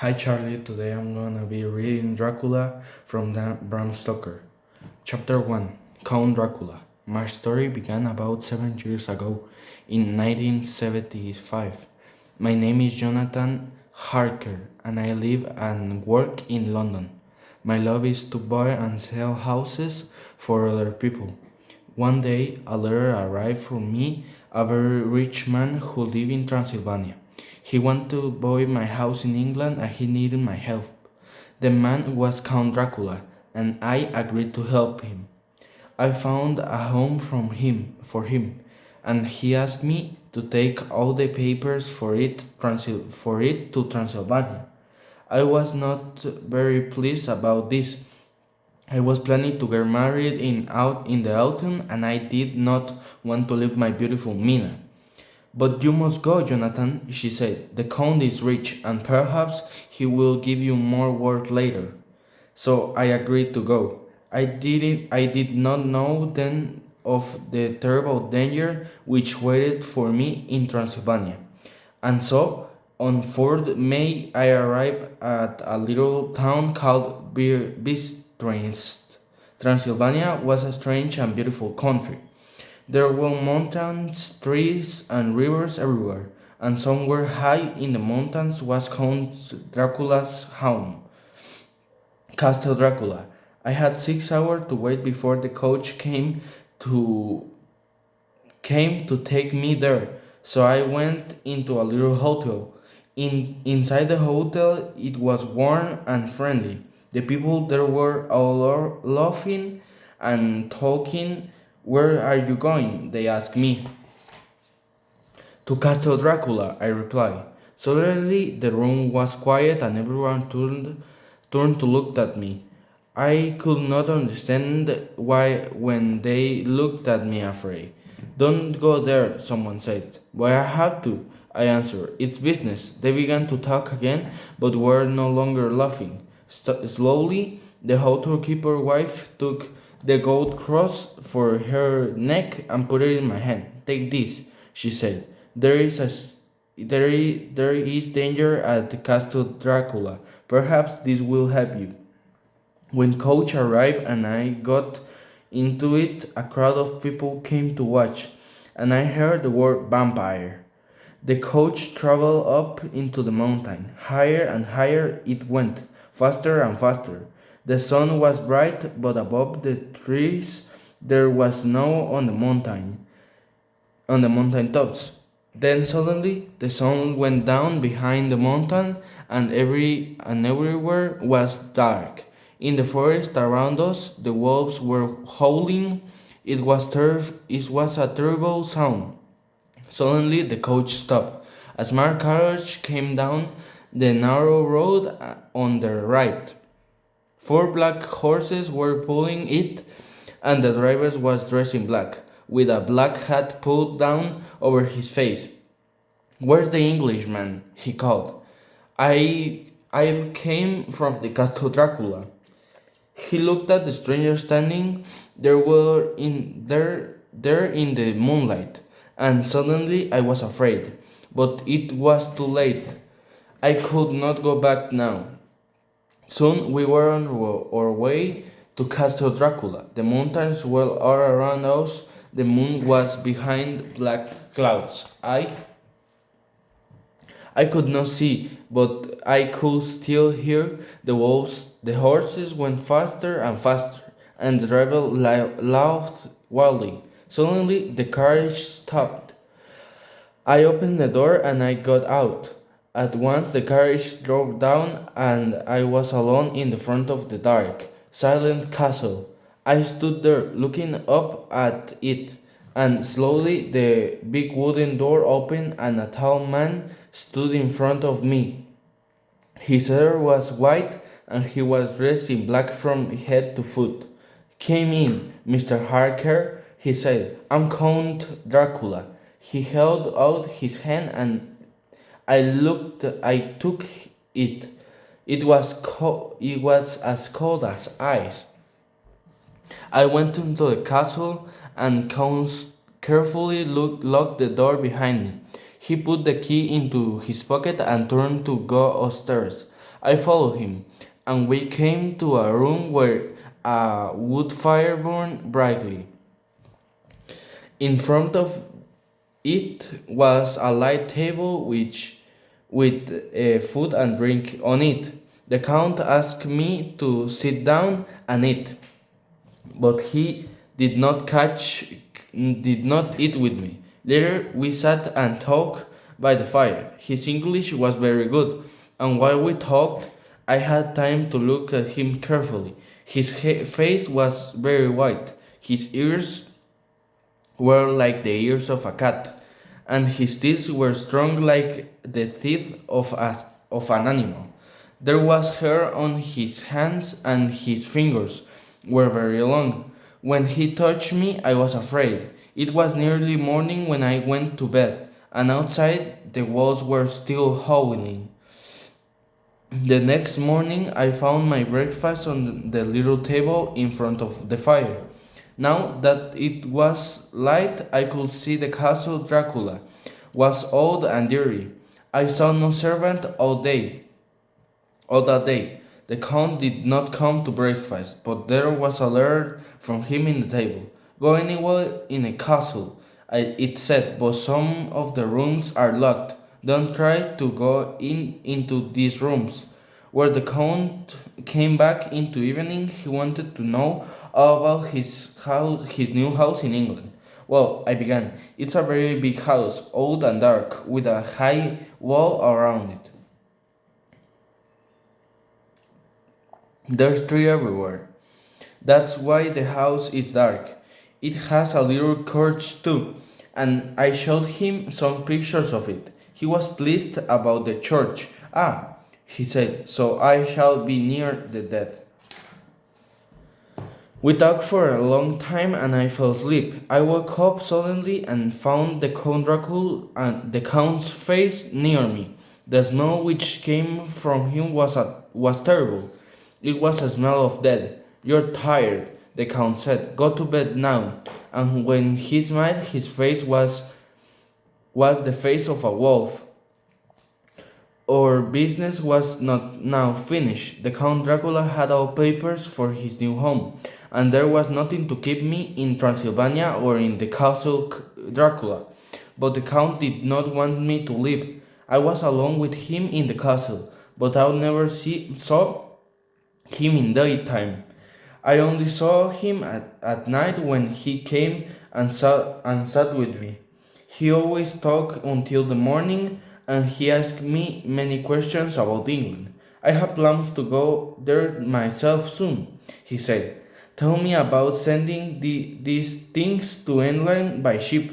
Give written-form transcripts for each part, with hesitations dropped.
Hi Charlie, today I'm gonna be reading Dracula from Bram Stoker. Chapter 1 Count Dracula. My story began about 7 years ago, in 1975. My name is Jonathan Harker, and I live and work in London. My love is to buy and sell houses for other people. One day, a letter arrived for me, a very rich man who lived in Transylvania. He wanted to buy my house in England and he needed my help. The man was Count Dracula, and I agreed to help him. I found a home for him, and he asked me to take all the papers for it to Transylvania. I was not very pleased about this. I was planning to get married in the autumn, and I did not want to leave my beautiful Mina. But you must go, Jonathan, she said. The Count is rich, and perhaps he will give you more work later. So I agreed to go. I did not know then of the terrible danger which waited for me in Transylvania. And so, on 4th May, I arrived at a little town called Bistrinsk. Transylvania was a strange and beautiful country. There were mountains, trees, and rivers everywhere, and somewhere high in the mountains was Count Dracula's home, Castle Dracula. I had 6 hours to wait before the coach to came to take me there. So I went into a little hotel. Inside the hotel, it was warm and friendly. The people there were all laughing and talking. Where are you going? They asked me. To Castle Dracula, I replied. Suddenly, the room was quiet and everyone turned to look at me. I could not understand why when they looked at me afraid. Don't go there, someone said. Why I have to, I answered. It's business. They began to talk again, but were no longer laughing. Slowly, the hotel keeper wife took the gold cross for her neck and put it in my hand. Take this, she said. There is danger at the Castle Dracula. Perhaps this will help you. When coach arrived and I got into it, a crowd of people came to watch, and I heard the word vampire. The coach traveled up into the mountain. Higher and higher it went, faster and faster. The sun was bright, but above the trees there was snow on the mountain tops. Then suddenly the sun went down behind the mountain, and everywhere was dark. In the forest around us, the wolves were howling. It was a terrible sound. Suddenly, the coach stopped. A smart carriage came down the narrow road on the right. 4 black horses were pulling it, and the driver was dressed in black, with a black hat pulled down over his face. Where's the Englishman? He called. I came from the Castle Dracula. He looked at the stranger standing there in the moonlight, and suddenly I was afraid. But it was too late. I could not go back now. Soon we were on our way to Castle Dracula. The mountains were all around us. The moon was behind black clouds. I could not see, but I could still hear the wolves. The horses went faster and faster, and the driver laughed wildly. Suddenly, the carriage stopped. I opened the door and I got out. At once, the carriage drove down, and I was alone in the front of the dark, silent castle. I stood there, looking up at it, and slowly the big wooden door opened, and a tall man stood in front of me. His hair was white, and he was dressed in black from head to foot. Come in, Mr. Harker, he said. I'm Count Dracula. He held out his hand, and I took it. It was as cold as ice. I went into the castle, and Count carefully locked the door behind me. He put the key into his pocket and turned to go upstairs. I followed him, and we came to a room where a wood fire burned brightly. In front of it was a light table with food and drink on it. The count asked me to sit down and eat, but he did not eat with me. Later we sat and talked by the fire. His English was very good, and while we talked, I had time to look at him carefully. His face was very white. His ears were like the ears of a cat, and his teeth were strong like the teeth of an animal. There was hair on his hands, and his fingers were very long. When he touched me, I was afraid. It was nearly morning when I went to bed, and outside the walls were still howling. The next morning, I found my breakfast on the little table in front of the fire. Now that it was light, I could see the castle Dracula was old and dirty. I saw no servant all that day. The count did not come to breakfast, but there was a letter from him in the table. Go anywhere in a castle, it said, but some of the rooms are locked. Don't try to go into these rooms. Where the count came back into evening, he wanted to know all about his new house in England. Well, I began. It's a very big house, old and dark, with a high wall around it. There's trees everywhere. That's why the house is dark. It has a little church too, and I showed him some pictures of it. He was pleased about the church. Ah, he said, so I shall be near the dead. We talked for a long time and I fell asleep. I woke up suddenly and found the Count Dracula and the Count's face near me. The smell which came from him was terrible. It was a smell of death. You're tired, the Count said. Go to bed now. And when he smiled, his face was the face of a wolf. Our business was not now finished. The Count Dracula had all papers for his new home, and there was nothing to keep me in Transylvania or in the castle Dracula. But the Count did not want me to leave. I was alone with him in the castle, but I never saw him in daytime. I only saw him at night when he came and sat with me. He always talked until the morning, and he asked me many questions about England. I have plans to go there myself soon, he said. Tell me about sending these things to England by ship.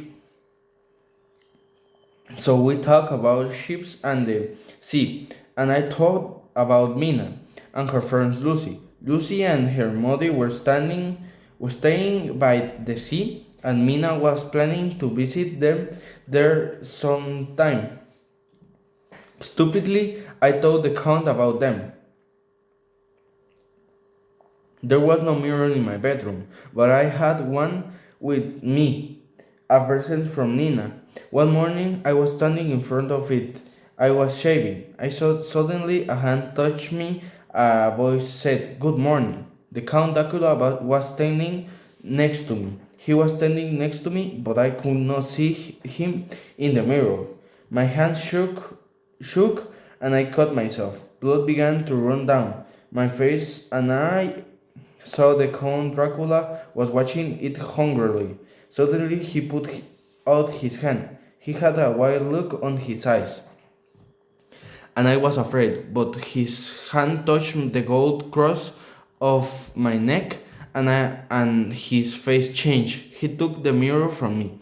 So we talked about ships and the sea, and I talked about Mina and her friend Lucy. Lucy and her mother were staying by the sea, and Mina was planning to visit them there sometime. Stupidly, I told the Count about them. There was no mirror in my bedroom, but I had one with me, a present from Nina. One morning, I was standing in front of it. I was shaving. I saw suddenly a hand touched me. A voice said, "Good morning." The Count Dracula was standing next to me. He was standing next to me, but I could not see him in the mirror. My hand shook, and I cut myself. Blood began to run down my face, and I saw the Count Dracula was watching it hungrily. Suddenly he put out his hand. He had a wild look on his eyes, and I was afraid, but his hand touched the gold cross of my neck, and his face changed. He took the mirror from me,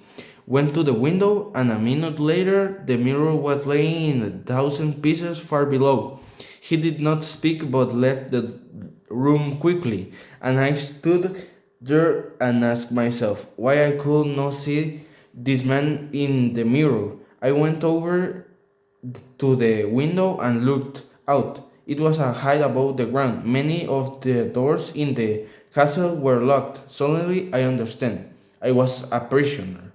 went to the window, and a minute later the mirror was laying in 1,000 pieces far below. He did not speak but left the room quickly, and I stood there and asked myself why I could not see this man in the mirror. I went over to the window and looked out. It was a height above the ground. Many of the doors in the castle were locked. Suddenly I understand. I was a prisoner.